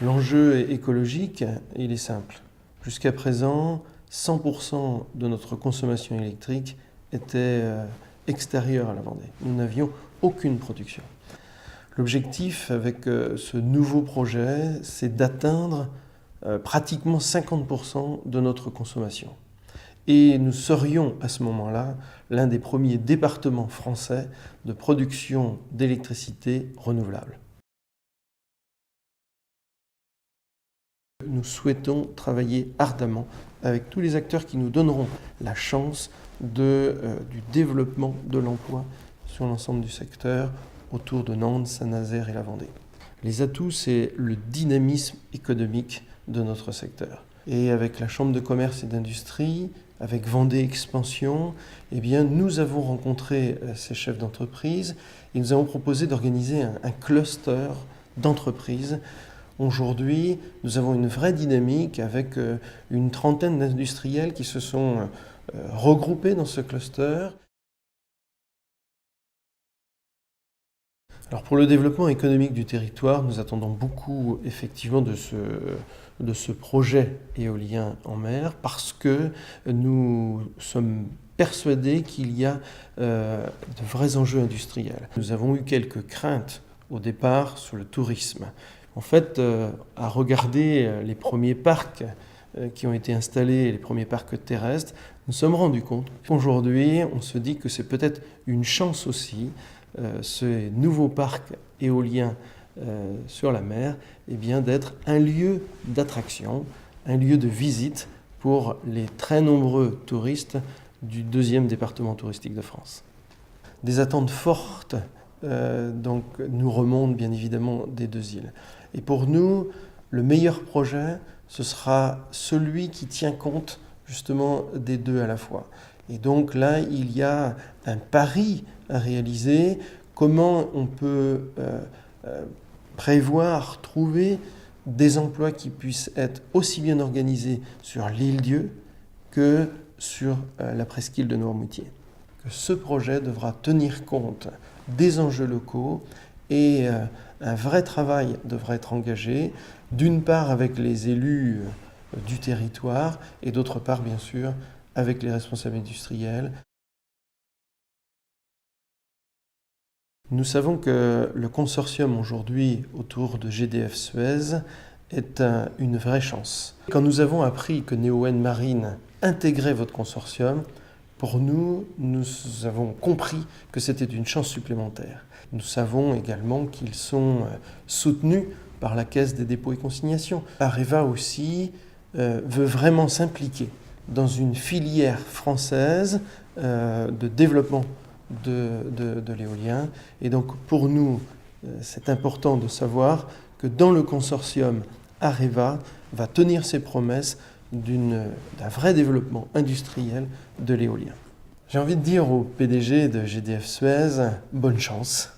L'enjeu écologique, il est simple. Jusqu'à présent, 100% de notre consommation électrique était extérieure à la Vendée. Nous n'avions aucune production. L'objectif avec ce nouveau projet, c'est d'atteindre pratiquement 50% de notre consommation. Et nous serions à ce moment-là l'un des premiers départements français de production d'électricité renouvelable. Nous souhaitons travailler ardemment avec tous les acteurs qui nous donneront la chance du développement de l'emploi sur l'ensemble du secteur autour de Nantes, Saint-Nazaire et la Vendée. Les atouts, c'est le dynamisme économique de notre secteur. Et avec la Chambre de commerce et d'industrie, avec Vendée Expansion, eh bien, nous avons rencontré ces chefs d'entreprise et nous avons proposé d'organiser un cluster d'entreprises. Aujourd'hui, nous avons une vraie dynamique avec une trentaine d'industriels qui se sont regroupés dans ce cluster. Alors pour le développement économique du territoire, nous attendons beaucoup effectivement de ce projet éolien en mer parce que nous sommes persuadés qu'il y a de vrais enjeux industriels. Nous avons eu quelques craintes au départ sur le tourisme. En fait, à regarder les premiers parcs qui ont été installés, les premiers parcs terrestres, nous nous sommes rendus compte qu'aujourd'hui, on se dit que c'est peut-être une chance aussi, ce nouveau parc éolien sur la mer, eh bien, d'être un lieu d'attraction, un lieu de visite pour les très nombreux touristes du deuxième département touristique de France. Des attentes fortes donc, nous remontent bien évidemment des deux îles. Et pour nous, le meilleur projet, ce sera celui qui tient compte justement des deux à la fois. Et donc là, il y a un pari à réaliser. Comment on peut prévoir, trouver des emplois qui puissent être aussi bien organisés sur l'île-Dieu que sur la presqu'île de Noirmoutier. Que ce projet devra tenir compte des enjeux locaux et un vrai travail devra être engagé, d'une part avec les élus du territoire et d'autre part, bien sûr, avec les responsables industriels. Nous savons que le consortium aujourd'hui autour de GDF Suez est une vraie chance. Quand nous avons appris que Neoen Marine intégrait votre consortium, pour nous, nous avons compris que c'était une chance supplémentaire. Nous savons également qu'ils sont soutenus par la Caisse des dépôts et consignations. Areva aussi veut vraiment s'impliquer dans une filière française de développement de l'éolien. Et donc pour nous, c'est important de savoir que dans le consortium, Areva va tenir ses promesses d'un vrai développement industriel de l'éolien. J'ai envie de dire au PDG de GDF Suez, bonne chance.